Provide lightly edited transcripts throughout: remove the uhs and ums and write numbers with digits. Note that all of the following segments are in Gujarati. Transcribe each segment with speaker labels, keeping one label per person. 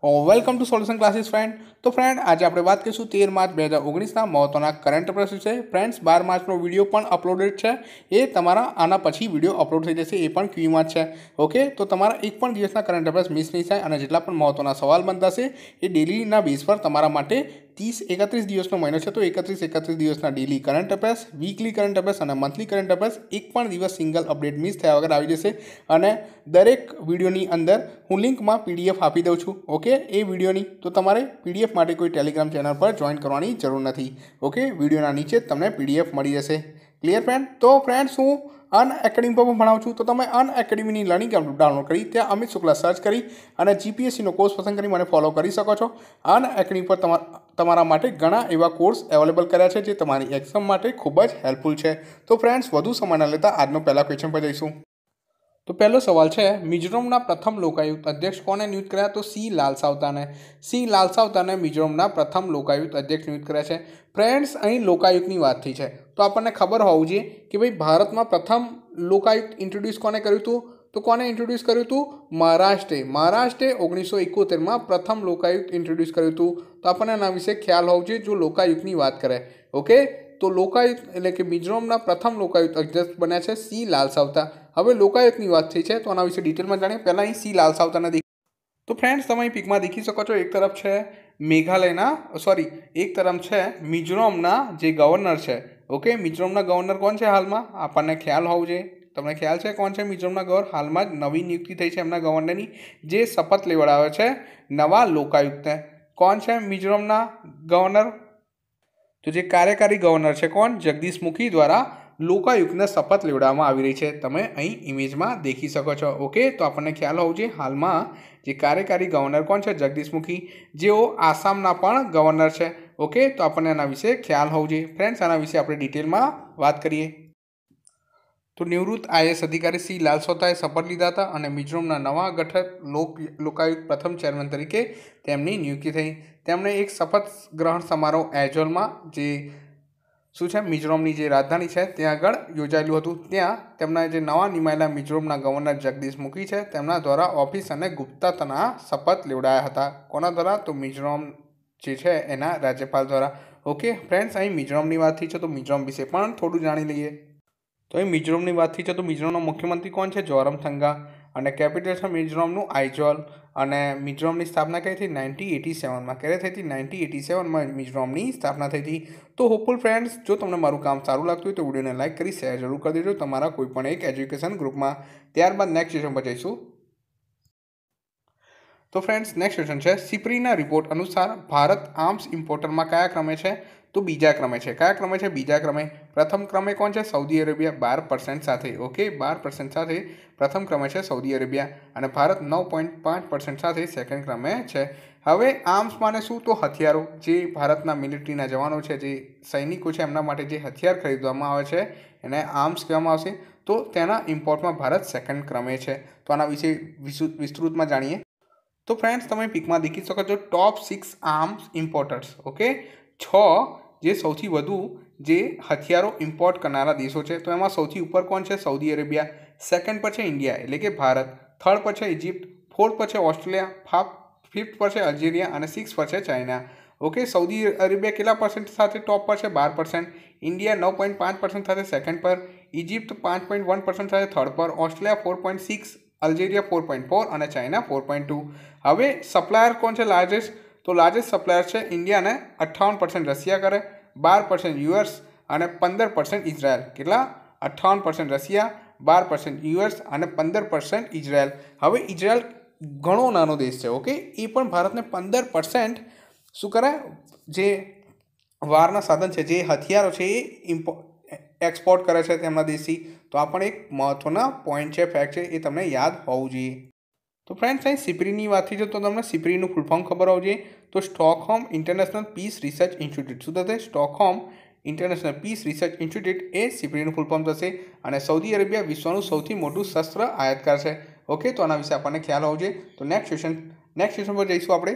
Speaker 1: Welcome to solution classes friend. તો ફ્રેન્ડ, આજે આપણે વાત કરીશું 13 માર્ચ 2019ના મહત્વના કરંટ અફેર્સ વિશે. ફ્રેન્ડ્સ, 12 માર્ચનો વિડીયો પણ અપલોડેડ છે. એ તમારા આના પછી વિડીયો અપલોડ થઈ જશે. એ પણ ક્યુમાં જ છે. ઓકે, તો તમારા એક પણ દિવસના કરંટ અફેર્સ મિસ નહીં થાય અને જેટલા પણ મહત્વના સવાલ બનતાશે એ ડેલીના બેઝ પર તમારા માટે 30-31 દિવસનો મહિનો છે, તો 31 દિવસના daily current affairs, weekly current affairs અને મંથલી કરંટ અફેર્સ એક પણ દિવસ સિંગલ અપડેટ મિસ થયા વગર આવી જશે. અને દરેક વિડીયોની અંદર હું લિંકમાં પીડીએફ આપી દઉં છું. ઓકે, એ વિડીયોની તો તમારે પીડીએફ માટે કોઈ ટેલિગ્રામ ચેનલ પર જોઈન કરવાની જરૂર નથી. ઓકે, વિડીયોના નીચે જ તમને પીડીએફ મળી જશે. Clear friend? તો ફ્રેન્ડ્સ, હું અનએકેડમી પર પણ ભણાવું છું, તો તમે અનએકેડમીની લર્નિંગ એપ ડાઉનલોડ કરી ત્યાં અમિત શુક્લા સર્ચ કરી અને જીપીએસસીનો કોર્સ પસંદ કરી મને ફોલો કરી શકો છો. અનએકેડમી પર તમારા માટે ઘણા એવા કોર્સ અવેલેબલ કર્યા છે જે તમારી એક્ઝામ માટે ખૂબ જ હેલ્પફુલ છે. તો ફ્રેન્ડ્સ, વધુ સમય ન લેતા આજનો પહેલા ક્વેશ્ચન પર જઈશું. તો પહેલો સવાલ છે, મિઝોરમના પ્રથમ લોકાયુક્ત અધ્યક્ષ કોને નિયુક્ત કર્યા? તો સી લાલસાવતાને. સી લાલસાવતાને મિઝોરમના પ્રથમ લોકાયુક્ત અધ્યક્ષ નિયુક્ત કર્યા છે. ફ્રેન્ડ્સ, અહીં લોકાયુક્તની વાત થઈ છે તો આપણને ખબર હોવું જોઈએ કે ભાઈ ભારતમાં પ્રથમ લોકાયુક્ત ઇન્ટ્રોડ્યુસ કોને કર્યું હતું? તો કોને ઇન્ટ્રોડ્યુસ કર્યું હતું? મહારાષ્ટ્રે. મહારાષ્ટ્રે 1971માં પ્રથમ લોકાયુક્ત ઇન્ટ્રોડ્યુસ કર્યું હતું. તો આપણને આના વિશે ખ્યાલ હોવો જોઈએ જો લોકાયુક્તની વાત કરે. ઓકે, તો લોકાયુક્ત એટલે કે મિઝોરમના પ્રથમ લોકાયુક્ત અધ્યક્ષ બન્યા છે સી લાલસાવતા. હવે લોકાયુક્તની વાત થઈ છે તો આના વિશે ડિટેલમાં જાણીએ. પહેલાં અહીં સી લાલસાવતાને તો ફ્રેન્ડ્સ, તમે અહીં પિકમાં દેખી શકો છો. એક તરફ છે એક તરફ છે મિઝોરમના જે ગવર્નર છે. ઓકે, મિઝોરમના ગવર્નર કોણ છે હાલમાં? આપણને ખ્યાલ હોવું જોઈએ. તમને ખ્યાલ છે કોણ છે મિઝોરમના ગવર્નર? હાલમાં જ નવી નિયુક્તિ થઈ છે એમના ગવર્નરની, જે શપથ લેવડાવે છે નવા લોકાયુક્તને. કોણ છે મિઝોરમના ગવર્નર? તો જે કાર્યકારી ગવર્નર છે કોણ? જગદીશ મુખી દ્વારા લોકાયુક્તને શપથ લેવડાવવામાં આવી રહી છે. તમે અહીં ઇમેજમાં દેખી શકો છો. ઓકે, તો આપણને ખ્યાલ હોવું જોઈએ હાલમાં જે કાર્યકારી ગવર્નર કોણ છે? જગદીશ મુખી, જેઓ આસામના પણ ગવર્નર છે. ઓકે, તો આપણને આના વિશે ખ્યાલ હોવું જોઈએ. ફ્રેન્ડ્સ, આના વિશે આપણે ડિટેલમાં વાત કરીએ. તો નિવૃત્ત આઈએએસ અધિકારી સી લાલસાવતાએ શપથ લીધા હતા અને મિઝોરમના નવા ગઠિત લોકાયુક્ત પ્રથમ ચેરમેન તરીકે તેમની નિયુક્તિ થઈ. તેમણે એક શપથ ગ્રહણ સમારોહ એઝોલમાં, જે શું છે મિઝોરમની જે રાજધાની છે ત્યાં આગળ યોજાયેલું હતું. ત્યાં તેમના જે નવા નિમાયેલા મિઝોરમના ગવર્નર જગદીશ મુખી છે તેમના દ્વારા ઓફિસ અને ગુપ્તતાના શપથ લેવડાયા હતા. કોના દ્વારા? તો મિઝોરમ જે છે એના રાજ્યપાલ દ્વારા. ઓકે ફ્રેન્ડ્સ, અહીં મિઝોરમની વાત થઈ છે તો મિઝોરમ વિશે પણ થોડું જાણી લઈએ. તો અહીં મિઝોરમની વાત થઈ છે તો મિઝોરમના મુખ્યમંત્રી કોણ છે? જોરમથંગા. અને કેપિટલ છે મિઝોરમનું આઇઝોલ. અને મિઝોરમની સ્થાપના કઈ થઈ? 1987માં. ક્યારે થઈ હતી? 1987માં મિઝોરમની સ્થાપના થઈ હતી. તો હોપફુલ ફ્રેન્ડ્સ, જો તમને મારું કામ સારું લાગતું હોય તો વિડીયોને લાઇક કરી શેર જરૂર કરી દેજો તમારા કોઈ પણ એક એજ્યુકેશન ગ્રુપમાં. ત્યારબાદ નેક્સ્ટ ક્વેશ્ચન પર જઈશું. તો ફ્રેન્ડ્સ, નેક્સ્ટ ક્વેશ્ચન છે, સિપ્રીના રિપોર્ટ અનુસાર ભારત આર્મ્સ ઇમ્પોર્ટરમાં કયા ક્રમે છે? તો બીજા ક્રમે છે. કયા ક્રમે છે? બીજા ક્રમે. પ્રથમ ક્રમે કોણ છે? સાઉદી અરેબિયા 12% સાથે. ઓકે, 12% સાથે પ્રથમ ક્રમે છે સાઉદી અરેબિયા અને ભારત 9.5% સાથે સેકન્ડ ક્રમે છે. હવે આર્મ્સ માને શું? તો હથિયારો. જે ભારતના મિલિટરીના જવાનો છે, જે સૈનિકો છે, એમના માટે જે હથિયાર ખરીદવામાં આવે છે એને આર્મ્સ કહેવામાં આવશે. તો તેના ઇમ્પોર્ટમાં ભારત સેકન્ડ ક્રમે છે. તો આના વિશે વિસ્તૃતમાં જાણીએ. તો ફ્રેન્ડ્સ, તમે પિકમાં દેખી શકો છો ટોપ 6 આર્મ્સ ઇમ્પોર્ટર્સ. ઓકે, 6 જે સૌથી વધુ જે હથિયારો ઇમ્પોર્ટ કરનારા દેશો છે. તો એમાં સૌથી ઉપર કોણ છે? Saudi Arabia. સેકન્ડ પર છે ઇન્ડિયા એટલે કે ભારત. થર્ડ પર છે ઇજિપ્ત. ફોર્થ પર છે ઓસ્ટ્રેલિયા. ફિફ્થ પર છે અલ્જેરિયા અને 6 પર છે ચાઇના. ઓકે, સાઉદી અરેબિયા કેટલા પર્સન્ટ સાથે ટોપ પર છે? 12%. ઇન્ડિયા 9.5% સાથે સેકન્ડ પર. ઇજિપ્ત 5.1% સાથે થર્ડ પર. ઓસ્ટ્રેલિયા 4.6, અલ્જેરિયા 4.4 અને ચાઇના 4.2. હવે સપ્લાયર કોણ છે લાર્જેસ્ટ? તો લાર્જેસ્ટ સપ્લાયર છે ઇન્ડિયાને 58% રશિયા કરે, 12% યુએસ અને 15% ઇઝરાયલ. કેટલા? 58% રશિયા, 12% યુએસ અને 15% ઇઝરાયલ. હવે ઇઝરાયલ ઘણો નાનો દેશ છે. ઓકે, એ પણ ભારતને 15% શું કરે? જે વારના સાધન છે, જે હથિયારો છે એ એક્સપોર્ટ કરે છે તેમના દેશથી. તો આ પણ એક મહત્વના પોઈન્ટ છે, ફેક્ટ છે, એ તમને યાદ હોવું જોઈએ. તો ફ્રેન્ડ્સ, અહીં સિપ્રીની વાત થઈ છે તો તમને સિપ્રીનું ફૂલ ફોર્મ ખબર હોવું જોઈએ. તો Stockholm International Peace Research Institute. શું થશે? Stockholm International Peace Research Institute એ સિપ્રીનું ફૂલ ફોર્મ થશે. અને સાઉદી અરેબિયા વિશ્વનું સૌથી મોટું શસ્ત્ર આયાતકાર છે. ઓકે, તો આના વિશે આપણને ખ્યાલ હોવો જોઈએ. તો નેક્સ્ટ ક્વેશ્ચન પર જઈશું આપણે.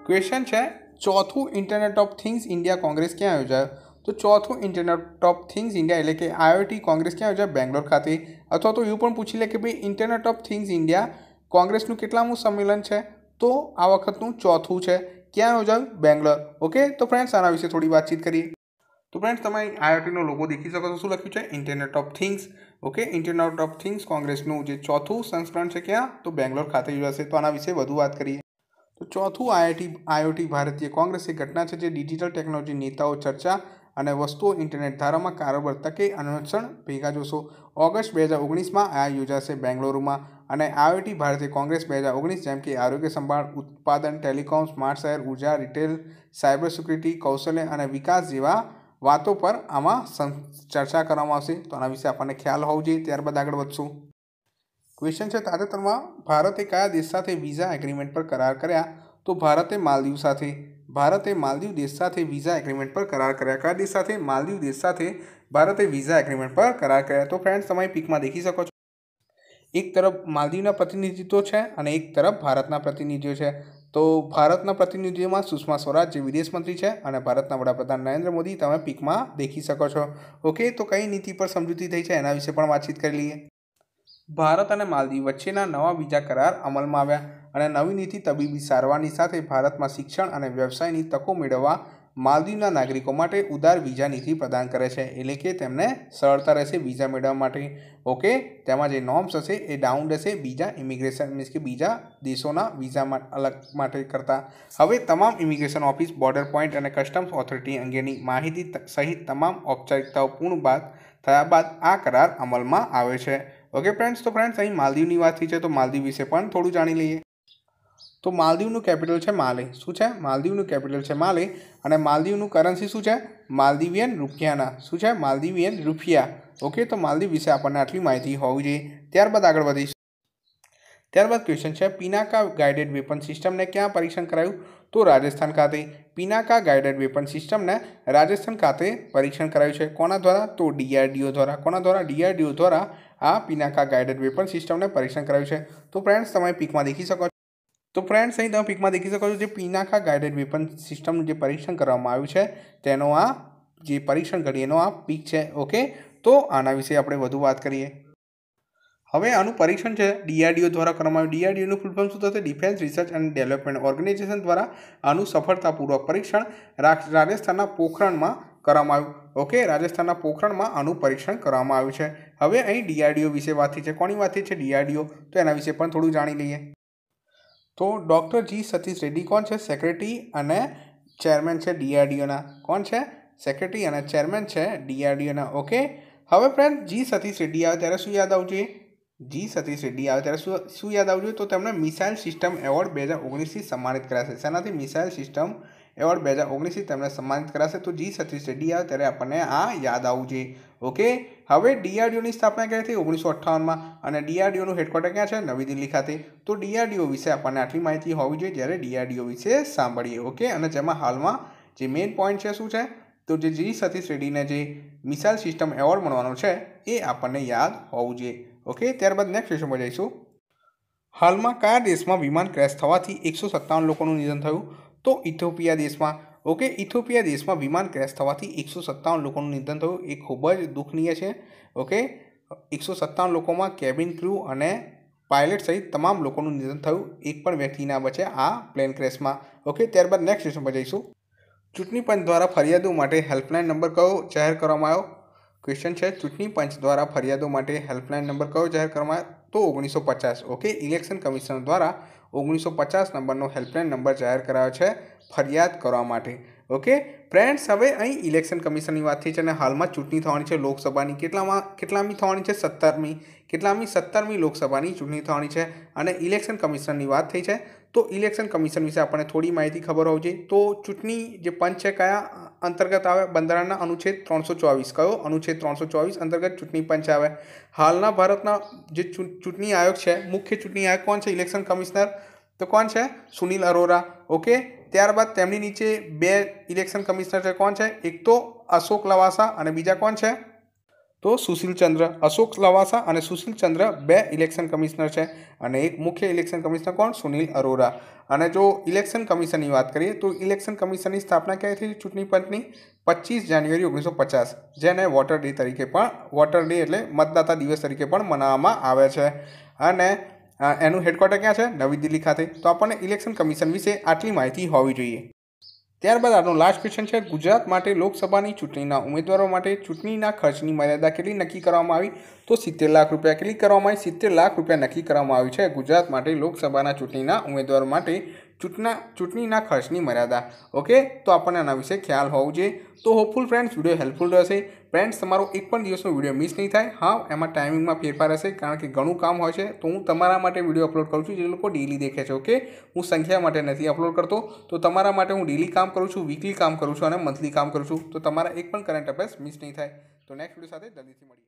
Speaker 1: ક્વેશ્ચન છે, ચોથું internet of things India Congress ક્યાં યોજાયો? તો ચોથું ઇન્ટરનેટ ઓફ થિંગ્સ ઇન્ડિયા એટલે કે IoT કોંગ્રેસ ક્યાં યોજાય? બેંગ્લોર ખાતે. અથવા તો એવું પણ પૂછી લે કે ભાઈ ઇન્ટરનેટ ઓફ થિંગ્સ ઇન્ડિયા કોંગ્રેસનું કેટલામું સંમેલન છે? તો આ વખતનું ચોથું છે. ક્યાં યોજાયું? બેંગ્લોર. ઓકે, તો ફ્રેન્ડ્સ આના વિશે થોડી વાતચીત કરીએ. તો ફ્રેન્ડ્સ તમે IoTનો લોગો દેખી શકો છો. શું લખ્યું છે? Internet of things. Okay, internet of things કોંગ્રેસનું જે ચોથું સંસ્કરણ છે ક્યાં? તો બેંગ્લોર ખાતે યોજાશે. તો આના વિશે વધુ વાત કરીએ. તો ચોથું IoT ભારતીય કોંગ્રેસ એ ઘટના છે જે ડિજિટલ ટેકનોલોજી નેતાઓ ચર્ચા અને વસ્તુઓ ઇન્ટરનેટ ધારામાં કારોબાર તકે અન્વેષણ ભેગા જોશો. ઓગસ્ટ 2019માં આ યોજાશે બેંગલુરુમાં. અને IoT ભારતીય કોંગ્રેસ 2019 જેમ કે આરોગ્ય સંભાળ, ઉત્પાદન, ટેલિકોમ, સ્માર્ટ શહેર, ઉર્જા, રિટેલ, સાયબર સિક્યુરિટી, કૌશલ્ય અને વિકાસ જેવા વાતો પર આમાં ચર્ચા કરવામાં આવશે. તો આના વિશે આપણને ખ્યાલ હોવો જોઈએ. ત્યારબાદ આગળ વધશું. ક્વેશ્ચન છે, તાજેતરમાં ભારતે કયા દેશ સાથે વિઝા એગ્રીમેન્ટ પર કરાર કર્યા? તો ભારતે માલદીવ સાથે. ભારતે માલદીવ દેશ સાથે વિઝા એગ્રીમેન્ટ પર કરાર કર્યા. કયા દેશ સાથે? માલદીવ દેશ સાથે ભારતે વિઝા એગ્રીમેન્ટ પર કરાર કર્યા. તો ફ્રેન્ડ્સ તમે પીકમાં દેખી શકો છો. એક તરફ માલદીવના પ્રતિનિધિત્વ છે અને એક તરફ ભારતના પ્રતિનિધિઓ છે. તો ભારતના પ્રતિનિધિઓમાં સુષ્મા સ્વરાજ જે વિદેશ મંત્રી છે અને ભારતના વડાપ્રધાન નરેન્દ્ર મોદી તમે પીકમાં દેખી શકો છો. ઓકે, તો કઈ નીતિ પર સમજૂતી થઈ છે એના વિશે પણ વાતચીત કરી લઈએ. ભારત અને માલદીવ વચ્ચેના નવા વિઝા કરાર અમલમાં આવ્યા અને નવી નીતિ તબીબી સારવારની સાથે ભારતમાં શિક્ષણ અને વ્યવસાયની તકો મેળવવા માલદીવના નાગરિકો માટે ઉદાર વિઝા નીતિ પ્રદાન કરે છે. એટલે કે તેમને સરળતા રહેશે વિઝા મેળવવા માટે. ઓકે, તેમાં જે નોર્મ્સ હશે એ ડાઉન રહેશે બીજા ઇમિગ્રેશન મીન્સ કે બીજા દેશોના વિઝા અલગ માટે કરતાં. હવે તમામ ઇમિગ્રેશન ઓફિસ, બોર્ડર પોઈન્ટ અને કસ્ટમ્સ ઓથોરિટી અંગેની માહિતી સહિત તમામ ઔપચારિકતાઓ પૂર્ણ થયા બાદ આ કરાર અમલમાં આવે છે. ઓકે ફ્રેન્ડ્સ, તો ફ્રેન્ડ્સ અહીં માલદીવની વાત થઈ છે તો માલદીવ વિશે પણ થોડું જાણી લઈએ. તો માલદીવનું કેપિટલ છે માલે. શું છે? માલદીવનું કેપિટલ છે માલે. અને માલદીવનું કરન્સી શું છે? માલદીવિયન રૂપિયાના. શું છે? માલદીવિયન રૂપિયા. ઓકે, તો માલદીવ વિશે આપણને આટલી માહિતી હોવી જોઈએ. ત્યારબાદ આગળ વધીશું. ત્યારબાદ ક્વેશ્ચન છે, પિનાકા ગાઇડેડ વેપન સિસ્ટમને ક્યાં પરીક્ષણ કરાયું? તો રાજસ્થાન ખાતે. પિનાકા ગાઇડેડ વેપન સિસ્ટમને રાજસ્થાન ખાતે પરીક્ષણ કરાયું છે. કોના દ્વારા? તો DRDO દ્વારા. કોના દ્વારા? DRDO દ્વારા આ પિનાકા ગાઇડેડ વેપન સિસ્ટમને પરીક્ષણ કરાયું છે. તો ફ્રેન્ડ્સ તમે પીકમાં દેખી શકો છો. તો ફ્રેન્ડ્સ અહીં તમે પીકમાં દેખી શકો છો જે પિનાકા ગાઇડેડ વેપન સિસ્ટમનું જે પરીક્ષણ કરવામાં આવ્યું છે તેનો આ જે પરીક્ષણ કરી એનો આ પીક છે. ઓકે, તો આના વિશે આપણે વધુ વાત કરીએ. હવે આનું પરીક્ષણ છે DRDO દ્વારા કરવામાં આવ્યું. DRDOનું ફૂલ ફોર્મ શું થશે? Defence research and development organisation દ્વારા આનું સફળતાપૂર્વક પરીક્ષણ રાજસ્થાનના પોખરણમાં કરવામાં આવ્યું. ઓકે, રાજસ્થાનના પોખરણમાં આનું પરીક્ષણ કરવામાં આવ્યું છે. હવે અહીં DRDO વિશે વાત થઈ છે. કોની વાત થઈ છે? DRDO. તો એના વિશે પણ થોડું જાણી લઈએ. તો ડૉક્ટર G. સતીશ રેડ્ડી કોણ છે? સેક્રેટરી અને ચેરમેન છે DRDOના. કોણ છે? સેક્રેટરી અને ચેરમેન છે DRDOના. ઓકે, હવે ફ્રેન્ડ G. સતીશ રેડ્ડી આવે ત્યારે શું યાદ આવવું જોઈએ? G. સતીશ રેડ્ડી આવે ત્યારે શું યાદ આવવું જોઈએ? તો તેમને મિસાઇલ સિસ્ટમ એવોર્ડ 2019થી સન્માનિત કરાશે. શેનાથી? મિસાઇલ સિસ્ટમ એવોર્ડ 2019થી તેમને સન્માનિત કરાશે. તો G. સતીશ રેડ્ડી આવે ત્યારે આપણને આ યાદ આવવું જોઈએ. ઓકે, હવે DRDOની સ્થાપના ક્યારે થઈ? 1958માં. અને DRDOનું હેડક્વાર્ટર ક્યાં છે? નવી દિલ્હી ખાતે. તો DRDO વિશે આપણને આટલી માહિતી હોવી જોઈએ જ્યારે DRDO વિશે સાંભળીએ. ઓકે, અને જેમાં હાલમાં જે મેઇન પોઈન્ટ છે શું છે? તો જે G. સતીશ રેડ્ડીને જે મિસાઇલ સિસ્ટમ એવોર્ડ મળવાનો છે એ આપણને યાદ હોવું જોઈએ. ઓકે, ત્યારબાદ નેક્સ્ટ ક્વેશ્ચનમાં જઈશું. હાલમાં કયા દેશમાં વિમાન ક્રેશ થવાથી 157 લોકોનું નિધન થયું? તો ઇથોપિયા દેશમાં. ઓકે, ઇથોપિયા દેશમાં વિમાન ક્રેશ થવાથી 157 લોકોનું નિધન થયું. એ ખૂબ જ દુઃખનીય છે. ઓકે, 157 લોકોમાં કેબિન ક્રૂ અને પાયલટ સહિત તમામ લોકોનું નિધન થયું. એક પણ વ્યક્તિ ના બચે આ પ્લેન ક્રેશમાં. ઓકે, ત્યારબાદ નેક્સ્ટ ક્વેશ્ચન પર જઈશું. ચૂંટણી પંચ દ્વારા ફરિયાદો માટે હેલ્પલાઇન નંબર કયો જાહેર કરવામાં આવ્યો? ક્વેશ્ચન છે, ચૂંટણી પંચ દ્વારા ફરિયાદો માટે હેલ્પલાઇન નંબર કયો જાહેર કરવામાં આવ્યો? તો 1950. ઓકે, ઇલેક્શન કમિશન દ્વારા 1950 નંબરનો હેલ્પલાઇન નંબર જાહેર કરાયો છે ફરિયાદ કરવા માટે. ઓકે ફ્રેન્ડ્સ, હવે અહીં ઇલેક્શન કમિશનની વાત થઈ છે અને હાલમાં ચૂંટણી થવાની છે લોકસભાની. કેટલામી થવાની છે? 17મી. કેટલામી? 17મી લોકસભાની ચૂંટણી થવાની છે અને ઇલેક્શન કમિશનની વાત થઈ છે. તો ઇલેક્શન કમિશન વિશે આપણને થોડી માહિતી ખબર હોવી જોઈએ. તો ચૂંટણી જે પંચ છે કયા અંતર્ગત આવે? બંધારણના અનુચ્છેદ 324. કયો અનુચ્છેદ? 324 અંતર્ગત ચૂંટણી પંચ આવે. હાલના ભારતના જે ચૂંટણી આયોગ છે, મુખ્ય ચૂંટણી આયોગ કોણ છે? Election commissioner. તો કોણ છે? સુનિલ અરોરા. ઓકે, ત્યારબાદ તેમની નીચે 2 ઇલેક્શન કમિશનર છે. કોણ છે? એક તો અશોક લવાસા અને બીજા કોણ છે? તો સુશીલ ચંદ્ર. અશોક લવાસા અને સુશીલ ચંદ્ર 2 ઇલેક્શન કમિશનર છે અને એક મુખ્ય ઇલેક્શન કમિશનર કોણ? સુનિલ અરોરા. અને જો ઇલેક્શન કમિશનની વાત કરીએ તો ઇલેક્શન કમિશનની સ્થાપના ક્યારે થઈ? ચૂંટણી પંચની 25 જાન્યુઆરી 1950, જેને વોટર ડે તરીકે પણ, વોટર ડે એટલે મતદાતા દિવસ તરીકે પણ મનાવવામાં આવે છે. અને એનું હેડક્વાર્ટર ક્યાં છે? નવી દિલ્હી ખાતે. તો આપણને ઇલેક્શન કમિશન વિશે આટલી માહિતી હોવી જોઈએ. ત્યારબાદ આપણો લાસ્ટ ક્વેશ્ચન છે, ગુજરાત માટે લોકસભાની ચૂંટણીના ઉમેદવારો માટે ચૂંટણીના ખર્ચની મર્યાદા કેટલી નક્કી કરવામાં આવી? તો 70 લાખ રૂપિયા. કેટલી કરવામાં આવી? 70 લાખ રૂપિયા નક્કી કરવામાં આવી છે ગુજરાત માટે લોકસભાના ચૂંટણીના ઉમેદવારો માટે ચૂંટણીના ખર્ચની મર્યાદા. ઓકે, તો આપણને આના વિશે ખ્યાલ હોવું જોઈએ. તો હોપફુલ ફ્રેન્ડ્સ વિડીયો હેલ્પફુલ રહેશે. ફ્રેન્ડ્સ, તમારો એક પણ દિવસનો વિડીયો મિસ નહીં થાય. હા, એમાં ટાઈમિંગમાં ફેરફાર હશે કારણ કે ઘણું કામ હોય છે. તો હું તમારા માટે વિડીયો અપલોડ કરું છું જે લોકો ડેલી દેખે છે. ઓકે, હું સંખ્યા માટે નથી અપલોડ કરતો. તો તમારા માટે હું ડેલી કામ કરું છું, વીકલી કામ કરું છું અને મંથલી કામ કરું છું. તો તમારા એક પણ કરંટ અફેર્સ મિસ નહીં થાય. તો નેક્સ્ટ વિડીયો સાથે જલ્દીથી મળીએ.